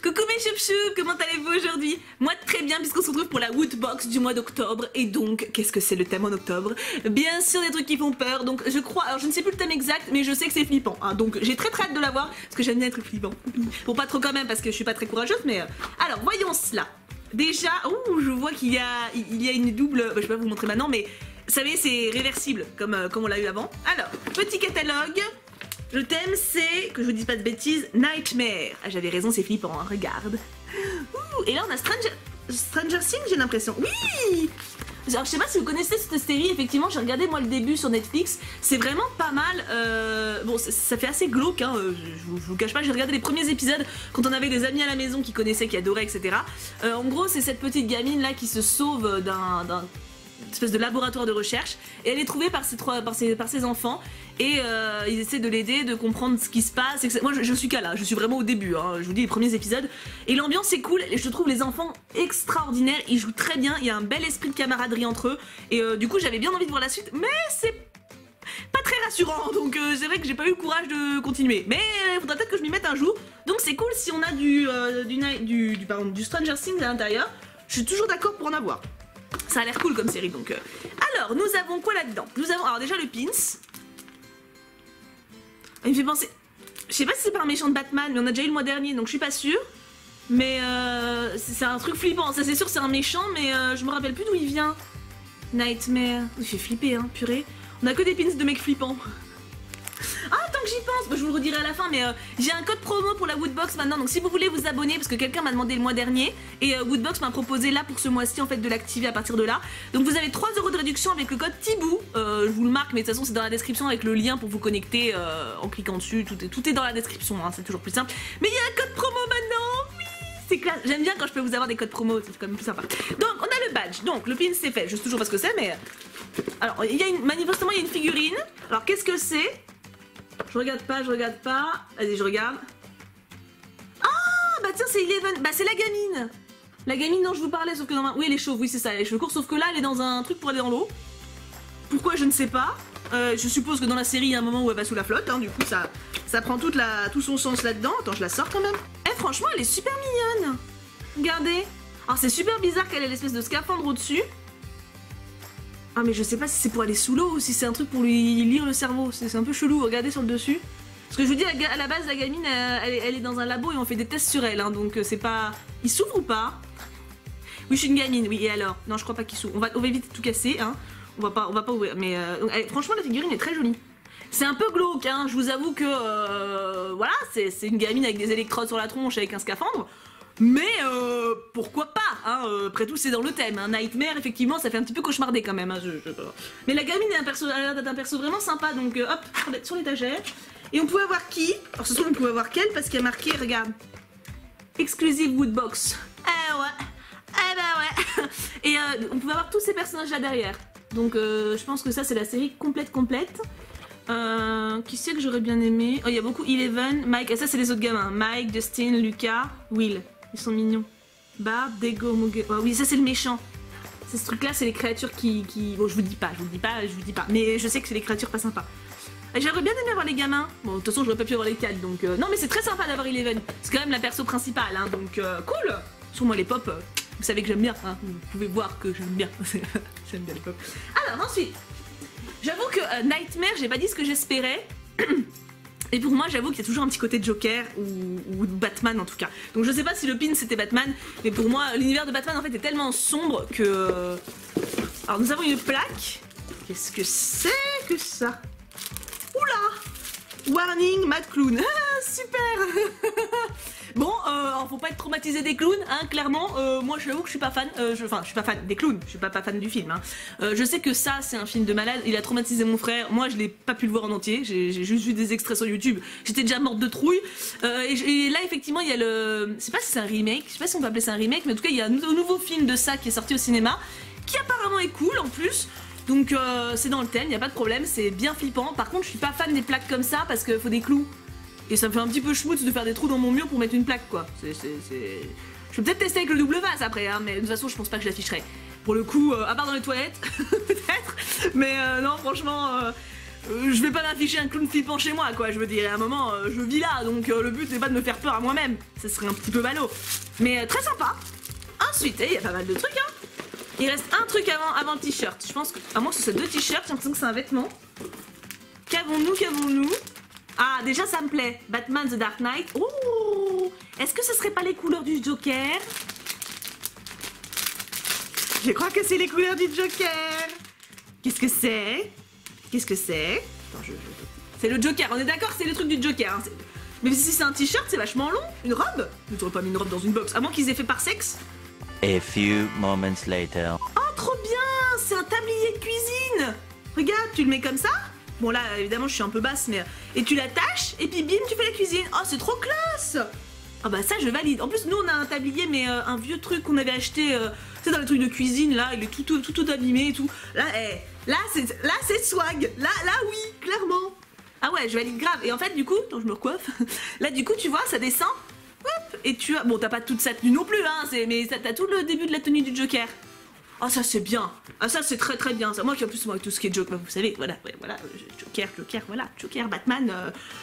Coucou mes choup-choups, comment allez-vous aujourd'hui? Moi très bien puisqu'on se retrouve pour la Woodbox du mois d'octobre. Et donc, qu'est-ce que c'est le thème en octobre? Bien sûr des trucs qui font peur, donc je crois, alors je ne sais plus le thème exact, mais je sais que c'est flippant, hein, donc j'ai très hâte de l'avoir, parce que j'aime bien être flippant. Bon, pas trop quand même, parce que je suis pas très courageuse, mais... Alors, voyons cela. Déjà, je vois qu'il y a une double... je vais pas vous montrer maintenant, mais... Vous savez, c'est réversible, comme on l'a eu avant. Alors, petit catalogue. Le thème c'est, que je vous dise pas de bêtises, Nightmare. Ah j'avais raison, c'est flippant, hein, regarde. Et là on a Stranger Things, j'ai l'impression. Oui. Alors je sais pas si vous connaissez cette série, effectivement j'ai regardé moi le début sur Netflix. C'est vraiment pas mal, bon ça fait assez glauque, hein, je vous cache pas, j'ai regardé les premiers épisodes quand on avait des amis à la maison qui connaissaient, qui adoraient, etc. En gros c'est cette petite gamine là qui se sauve d'un espèce de laboratoire de recherche et elle est trouvée par ses enfants et ils essaient de l'aider, de comprendre ce qui se passe. Moi je suis qu'à là, je suis vraiment au début, hein, je vous dis les premiers épisodes et l'ambiance est cool et je trouve les enfants extraordinaires, ils jouent très bien, il y a un bel esprit de camaraderie entre eux et du coup j'avais bien envie de voir la suite mais c'est pas très rassurant donc c'est vrai que j'ai pas eu le courage de continuer mais il faudra peut-être que je m'y mette un jour, donc c'est cool si on a du Stranger Things à l'intérieur, je suis toujours d'accord pour en avoir. Ça a l'air cool comme série donc. Alors, nous avons quoi là-dedans? Nous avons alors déjà le pins. Il me fait penser... Je sais pas si c'est pas un méchant de Batman, mais on a déjà eu le mois dernier donc je suis pas sûre. Mais c'est un truc flippant, ça c'est sûr c'est un méchant mais je me rappelle plus d'où il vient. Nightmare. Il fait flipper hein, purée. On a que des pins de mecs flippants. Ah, tant que j'y pense, je vous le redirai à la fin, mais j'ai un code promo pour la Woodbox maintenant, donc si vous voulez vous abonner, parce que quelqu'un m'a demandé le mois dernier, et Woodbox m'a proposé là pour ce mois-ci en fait de l'activer à partir de là. Donc vous avez 3 € de réduction avec le code Thibou, je vous le marque, mais de toute façon c'est dans la description avec le lien pour vous connecter en cliquant dessus, tout est dans la description, hein, c'est toujours plus simple. Mais il y a un code promo maintenant, oui, c'est classe, j'aime bien quand je peux vous avoir des codes promo, c'est quand même plus sympa. Donc on a le badge, donc le pin c'est fait, je sais toujours pas ce que c'est, mais... Alors, manifestement il y a une figurine, alors qu'est-ce que c'est? Je regarde pas, vas-y je regarde. Ah bah tiens c'est Eleven, bah c'est la gamine. La gamine dont je vous parlais, sauf que dans oui elle est chauve, oui c'est ça, elle est cheveux courts, sauf que là elle est dans un truc pour aller dans l'eau. Pourquoi je ne sais pas, je suppose que dans la série il y a un moment où elle va sous la flotte, hein, du coup ça prend tout son sens là-dedans. Attends je la sors quand même. Eh franchement elle est super mignonne. Regardez. Alors c'est super bizarre qu'elle ait l'espèce de scaphandre au-dessus. Ah mais je sais pas si c'est pour aller sous l'eau ou si c'est un truc pour lui lire le cerveau, c'est un peu chelou, regardez sur le dessus. Parce que je vous dis, à la base la gamine elle est dans un labo et on fait des tests sur elle, hein, donc c'est pas... Il s'ouvre ou pas? Oui je suis une gamine, oui et alors? Non je crois pas qu'il s'ouvre, on va éviter de tout casser, hein. On va pas ouvrir, mais franchement la figurine est très jolie. C'est un peu glauque, hein, je vous avoue que... voilà, c'est une gamine avec des électrodes sur la tronche avec un scaphandre. Mais pourquoi pas, hein, après tout c'est dans le thème, hein. Nightmare effectivement ça fait un petit peu cauchemardé quand même, hein, mais la gamine est a l'air d'être un perso vraiment sympa, donc hop, sur l'étagère. Et on pouvait avoir qui? Alors ce soir on pouvait avoir qu'elle parce qu'il y a marqué, regarde, Exclusive Woodbox. Ouais. Et on pouvait avoir tous ces personnages là derrière. Donc je pense que ça c'est la série complète. Qui c'est que j'aurais bien aimé? Oh il y a beaucoup Eleven, Mike, et ça c'est les autres gamins, Mike, Justin, Lucas, Will. Ils sont mignons. Barb, Dego, Muge... Oh oui, ça c'est le méchant. Ce truc là, c'est les créatures qui... Bon, je vous dis pas. Mais je sais que c'est les créatures pas sympas. J'aurais bien aimé avoir les gamins. Bon, de toute façon, j'aurais pas pu avoir les 4, donc... Non, mais c'est très sympa d'avoir Eleven. C'est quand même la perso principale, hein, donc cool. Sur moi, les pop, vous savez que j'aime bien, hein. Vous pouvez voir que j'aime bien. J'aime bien les pop. Alors, ensuite, j'avoue que Nightmare, j'ai pas dit ce que j'espérais. Et pour moi j'avoue qu'il y a toujours un petit côté de Joker ou de Batman en tout cas. Donc je sais pas si le pin c'était Batman, mais pour moi l'univers de Batman en fait est tellement sombre que... Alors nous avons une plaque. Qu'est-ce que c'est que ça? Oula! Warning, Mad Clown. Ah, super. Bon, alors faut pas être traumatisé des clowns, hein, clairement. Moi, j'avoue que je suis pas fan. Enfin, je suis pas fan des clowns. Je suis pas fan du film. Hein. Je sais que ça, c'est un film de malade. Il a traumatisé mon frère. Moi, je l'ai pas pu le voir en entier. J'ai juste vu des extraits sur YouTube. J'étais déjà morte de trouille. Et là, effectivement, il y a le. Je sais pas si c'est un remake. Je sais pas si on peut appeler ça un remake, mais en tout cas, il y a un nouveau film de ça qui est sorti au cinéma, qui apparemment est cool en plus. Donc, c'est dans le thème. Il y a pas de problème. C'est bien flippant. Par contre, je suis pas fan des plaques comme ça parce qu'il faut des clous. Et ça me fait un petit peu schmutz de faire des trous dans mon mur pour mettre une plaque quoi. Je vais peut-être tester avec le double vase après, hein, mais de toute façon je pense pas que je l'afficherai. Pour le coup, à part dans les toilettes, peut-être. Mais non franchement, je vais pas m'afficher un clown flippant chez moi, quoi. Je veux dire, à un moment, je vis là, donc le but c'est pas de me faire peur à moi-même. Ça serait un petit peu ballot. Mais très sympa. Ensuite, il y a pas mal de trucs, hein. Il reste un truc avant le t-shirt. Je pense que, à moins que ce soit 2 t-shirts, j'ai l'impression que c'est un vêtement. Qu'avons-nous? Ah, déjà ça me plaît. Batman The Dark Knight. Oh, est-ce que ce serait pas les couleurs du Joker? Je crois que c'est les couleurs du Joker. Qu'est-ce que c'est? Attends, c'est le Joker, on est d'accord que c'est le truc du Joker. Hein. Mais si c'est un t-shirt, c'est vachement long. Une robe? Ils n'auraient pas mis une robe dans une box, à moins qu'ils aient fait par sexe. A few moments later. Oh, trop bien! C'est un tablier de cuisine! Regarde, tu le mets comme ça. Bon, là, évidemment, je suis un peu basse, mais... Et tu l'attaches, et puis bim, tu fais la cuisine. Oh, c'est trop classe! Ah bah ça, je valide. En plus, nous, on a un tablier, mais un vieux truc qu'on avait acheté... c'est dans les trucs de cuisine, là, il est tout abîmé et tout. Là, là, c'est swag. Là, oui, clairement. Ah ouais, je valide grave. Et en fait, du coup, attends, je me recoiffe. Là, du coup, tu vois, ça descend. Hop, et tu as... Bon, t'as pas toute sa tenue non plus, hein, mais t'as tout le début de la tenue du Joker. Ah, ça, c'est bien. Ah, ça, c'est très bien. Ça. Moi, qui en plus, moi, tout ce qui est Joker, vous savez, voilà, Joker, voilà, Joker, Batman.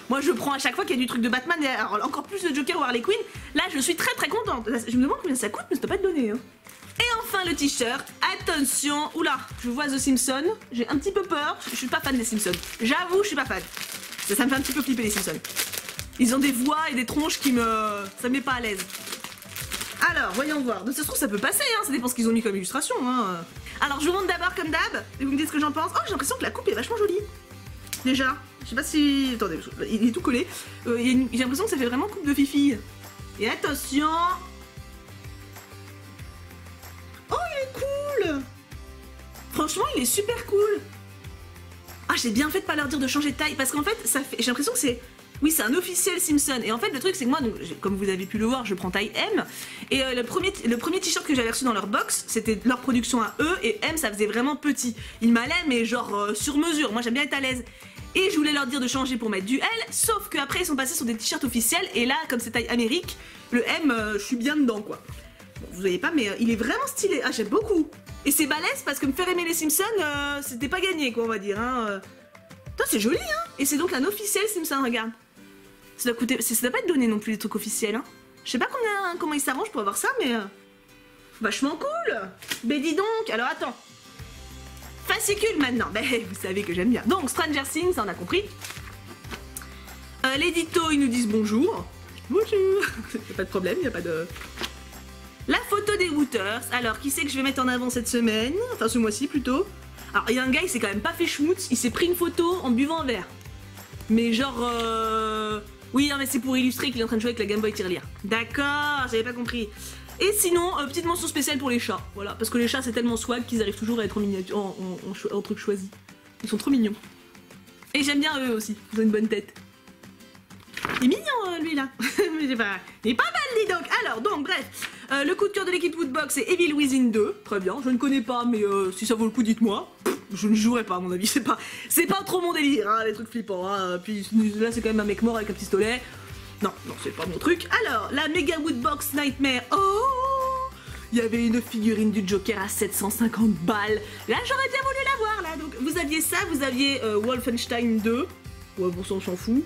Moi, je prends à chaque fois qu'il y a du truc de Batman, et alors, encore plus de Joker ou Harley Quinn. Là, je suis très contente. Là, je me demande combien ça coûte, mais ça doit pas être donné, hein. Et enfin, le t-shirt. Attention, oula, je vois The Simpsons. J'ai un petit peu peur. Je suis pas fan des Simpsons. J'avoue, je suis pas fan. Ça me fait un petit peu flipper, les Simpsons. Ils ont des voix et des tronches qui me... Ça me met pas à l'aise. Alors, voyons voir. De ce trouve, ça peut passer, hein. Ça dépend ce qu'ils ont mis comme illustration, hein. Alors, je vous montre d'abord comme d'hab, et vous me dites ce que j'en pense. Oh, j'ai l'impression que la coupe est vachement jolie. Déjà. Je sais pas si... Attendez, il est tout collé. J'ai l'impression que ça fait vraiment coupe de fifi. Et attention... Oh, il est cool. Franchement, il est super cool. Ah, j'ai bien fait de pas leur dire de changer de taille, parce qu'en fait, ça fait... J'ai l'impression que c'est... Oui, c'est un officiel Simpson. Et en fait, le truc, c'est que moi, donc, comme vous avez pu le voir, je prends taille M. Et le premier t-shirt que j'avais reçu dans leur box, c'était leur production à eux. Et M, ça faisait vraiment petit. Il m'allait, mais genre sur mesure. Moi, j'aime bien être à l'aise. Et je voulais leur dire de changer pour mettre du L. Sauf qu'après, ils sont passés sur des t-shirts officiels. Et là, comme c'est taille Amérique, le M, je suis bien dedans, quoi. Bon, vous voyez pas, mais il est vraiment stylé. Ah, j'aime beaucoup. Et c'est balèze parce que me faire aimer les Simpsons, c'était pas gagné, quoi, on va dire. Hein. Putain, c'est joli, hein. Et c'est donc un officiel Simpson, regarde. Ça doit coûter... Ça doit pas être donné non plus les trucs officiels, hein. Je sais pas comment ils s'arrangent pour avoir ça, mais... Vachement cool. Mais dis donc, alors attends. Fascicule maintenant. Ben, vous savez que j'aime bien. Donc, Stranger Things, ça on a compris. L'édito, ils nous disent bonjour. Bonjour. Y'a pas de problème, y a pas de... La photo des Wooters. Alors, qui c'est que je vais mettre en avant cette semaine? Enfin, ce mois-ci plutôt. Alors, il y a un gars, il s'est quand même pas fait schmutz. Il s'est pris une photo en buvant un verre. Mais genre... Oui, non, mais c'est pour illustrer qu'il est en train de jouer avec la Game Boy Tirelire. D'accord, j'avais pas compris. Et sinon, petite mention spéciale pour les chats. Voilà, parce que les chats, c'est tellement swag qu'ils arrivent toujours à être en miniature, en truc choisi. Ils sont trop mignons. Et j'aime bien eux aussi, ils ont une bonne tête. Il est mignon, lui, là. Mais j'ai pas... Il est pas mal, dis donc. Alors, donc, bref. Le coup de cœur de l'équipe Woodbox, c'est Evil Within 2. Très bien, je ne connais pas, mais si ça vaut le coup, dites-moi. Je ne jouerai pas, à mon avis. C'est pas trop mon délire, hein, les trucs flippants. Hein. Puis là, c'est quand même un mec mort avec un pistolet. Non, c'est pas mon truc. Alors, la Mega Woodbox Nightmare. Oh, il y avait une figurine du Joker à 750 balles. Là, j'aurais bien voulu l'avoir, là. Donc, vous aviez ça, vous aviez Wolfenstein 2. Ouais, bon, ça, on s'en fout.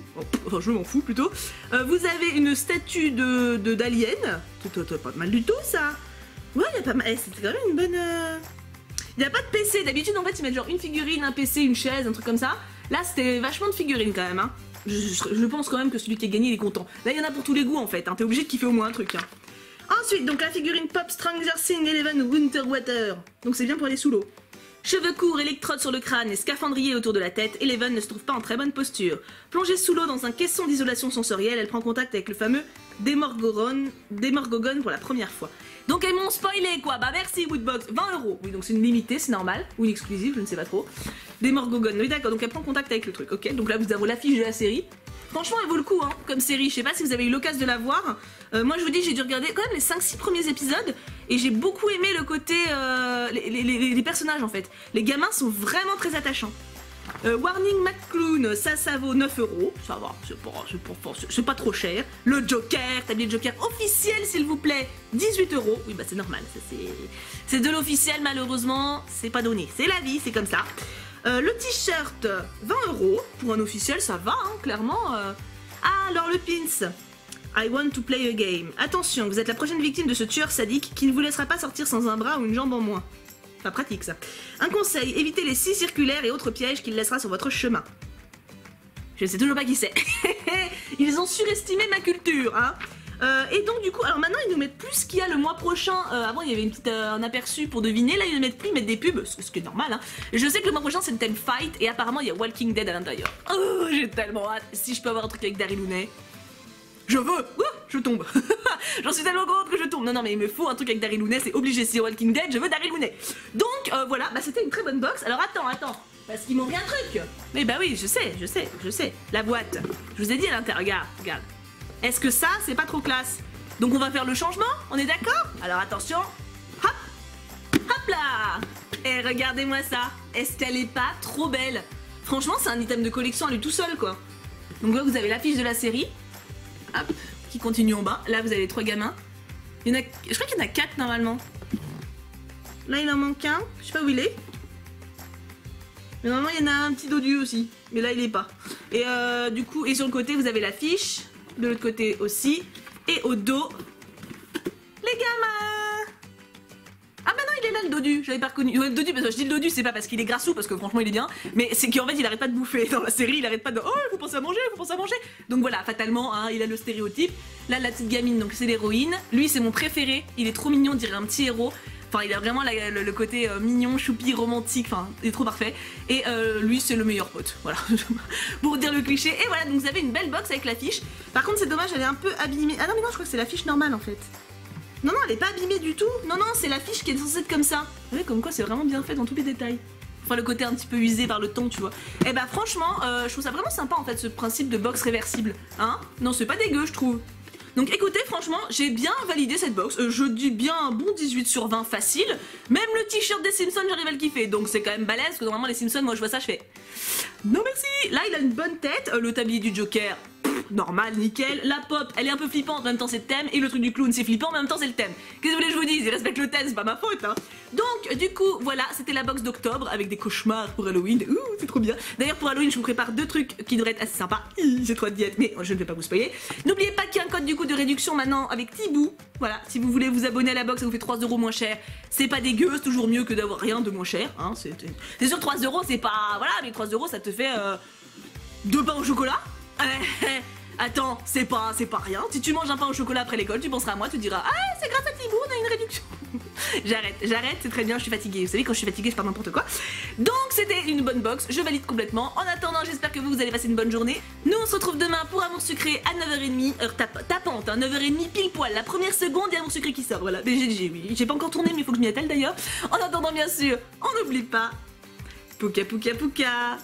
Enfin, je m'en fous, plutôt. Vous avez une statue d'Alien. C'est pas mal du tout, ça. Ouais, il y a pas mal... C'était quand même une bonne... Il n'y a pas de PC. D'habitude, en fait, ils mettent genre une figurine, un PC, une chaise, un truc comme ça. Là, c'était vachement de figurines, quand même, hein. Je pense quand même que celui qui a gagné, il est content. Là, il y en a pour tous les goûts, en fait. Hein. T'es obligé de kiffer au moins un truc, hein. Ensuite, donc, la figurine Pop Stranger Things Eleven Winterwater. Donc, c'est bien pour aller sous l'eau. Cheveux courts, électrodes sur le crâne et scaphandrier autour de la tête, Eleven ne se trouve pas en très bonne posture. Plongée sous l'eau dans un caisson d'isolation sensorielle, elle prend contact avec le fameux Demogorgon pour la première fois. Donc elles m'ont spoilé quoi, bah merci Woodbox, 20 €. Oui donc c'est une limitée, c'est normal, ou une exclusive, je ne sais pas trop. Demogorgon, oui d'accord, donc elle prend contact avec le truc, ok. Donc là vous avez l'affiche de la série. Franchement elle vaut le coup hein, comme série, je sais pas si vous avez eu l'occasion de la voir. Moi je vous dis j'ai dû regarder quand même les 5-6 premiers épisodes et j'ai beaucoup aimé le côté, les personnages en fait. Les gamins sont vraiment très attachants. Warning McClown, ça vaut 9 €, ça va, c'est pas trop cher. Le Joker, tablier de Joker officiel s'il vous plaît, 18 €, oui bah c'est normal, c'est de l'officiel malheureusement, c'est pas donné, c'est la vie, c'est comme ça. Le t-shirt, 20 €. Pour un officiel, ça va, hein, clairement. Ah, alors le pins. I want to play a game. Attention, vous êtes la prochaine victime de ce tueur sadique qui ne vous laissera pas sortir sans un bras ou une jambe en moins. Pas pratique, ça. Un conseil, évitez les scies circulaires et autres pièges qu'il laissera sur votre chemin. Je sais toujours pas qui c'est. Ils ont surestimé ma culture, hein. Et donc du coup, alors maintenant ils nous mettent plus ce qu'il y a le mois prochain. Avant il y avait une petite, un aperçu pour deviner, là ils ne mettent plus, ils mettent des pubs, ce qui est normal, hein. Je sais que le mois prochain c'est le thème Fight et apparemment il y a Walking Dead à l'intérieur. Oh, j'ai tellement hâte. Si je peux avoir un truc avec Daryl Looney, je veux. Je tombe. J'en suis tellement contente que je tombe. Non mais il me faut un truc avec Daryl Looney, c'est obligé. Si Walking Dead, je veux Daryl Looney. Donc voilà, bah c'était une très bonne box. Alors attends. Parce qu'il manque un truc. Mais bah oui, je sais. La boîte. Je vous ai dit à l'intérieur, regarde. Est-ce que ça, c'est pas trop classe? Donc on va faire le changement, on est d'accord? Alors attention. Hop. Hop là. Et regardez-moi ça. Est-ce qu'elle est pas trop belle? Franchement, c'est un item de collection à lui tout seul, quoi. Donc là, vous avez l'affiche de la série. Hop. Qui continue en bas. Là, vous avez les 3 gamins. Je crois qu'il y en a 4 normalement. Là, il en manque un. Je sais pas où il est. Mais normalement, il y en a un petit dodu aussi. Mais là, il est pas. Et du coup, et sur le côté, vous avez l'affiche. De l'autre côté aussi. Et au dos, les gamins. Ah bah non, il est là le dodu. J'avais pas reconnu. Ouais, le dodu, parce que je dis le dodu, c'est pas parce qu'il est grassou, parce que franchement, il est bien. Mais c'est qu'en fait, il arrête pas de bouffer. Dans la série, il arrête pas de. Oh, il faut penser à manger, il faut penser à manger. Donc voilà, fatalement, hein, il a le stéréotype. Là, la petite gamine, donc c'est l'héroïne. Lui, c'est mon préféré. Il est trop mignon, on dirait un petit héros. Enfin, il a vraiment le côté mignon, choupi, romantique, enfin, il est trop parfait. Et lui, c'est le meilleur pote, voilà, pour dire le cliché. Et voilà, donc vous avez une belle box avec l'affiche. Par contre, c'est dommage, elle est un peu abîmée. Ah non, mais non, je crois que c'est l'affiche normale, en fait. Non, elle est pas abîmée du tout. Non, c'est l'affiche qui est censée être comme ça. Vous voyez, comme quoi, c'est vraiment bien fait dans tous les détails. Enfin, le côté un petit peu usé par le temps, tu vois. Et bah, franchement, je trouve ça vraiment sympa, en fait, ce principe de box réversible. Hein? Non, c'est pas dégueu, je trouve. Donc écoutez, franchement, j'ai bien validé cette box. Je dis bien un bon 18 sur 20 facile. Même le t-shirt des Simpsons, j'arrive à le kiffer. Donc c'est quand même balèze, parce que normalement les Simpsons, moi je vois ça, je fais non merci. Là, il a une bonne tête. Le tablier du Joker, normal, nickel. La pop, elle est un peu flippante, en même temps c'est le thème. Et le truc du clown, c'est flippant, mais en même temps c'est le thème. Qu'est-ce que vous voulez que je vous dise? Il respecte le thème, c'est pas ma faute, hein. Donc du coup, voilà, c'était la box d'octobre avec des cauchemars pour Halloween. Ouh, c'est trop bien. D'ailleurs, pour Halloween, je vous prépare 2 trucs qui devraient être assez sympas. J'ai trop de diète, mais je ne vais pas vous spoiler. N'oubliez pas qu'il y a un code du coup de réduction maintenant avec Thibaut. Voilà, si vous voulez vous abonner à la box, ça vous fait 3 € moins cher. C'est pas dégueu, c'est toujours mieux que d'avoir rien de moins cher, hein. C'est sûr, 3 €, c'est pas. Voilà, mais 3 € ça te fait 2 pains au chocolat. Attends, c'est pas rien. Si tu manges un pain au chocolat après l'école, tu penseras à moi, tu diras ah, c'est grâce à Thibaut, on a une réduction. J'arrête, c'est très bien, je suis fatiguée. Vous savez, quand je suis fatiguée, je parle n'importe quoi. Donc, c'était une bonne box, je valide complètement. En attendant, j'espère que vous allez passer une bonne journée. Nous, on se retrouve demain pour Amour Sucré à 9h30, heure tapante, hein, 9h30 pile poil. La première seconde, et Amour Sucré qui sort. Voilà, j'ai pas encore tourné, mais il faut que je m'y attelle d'ailleurs. En attendant, bien sûr, on n'oublie pas. Pouka pouka pouka.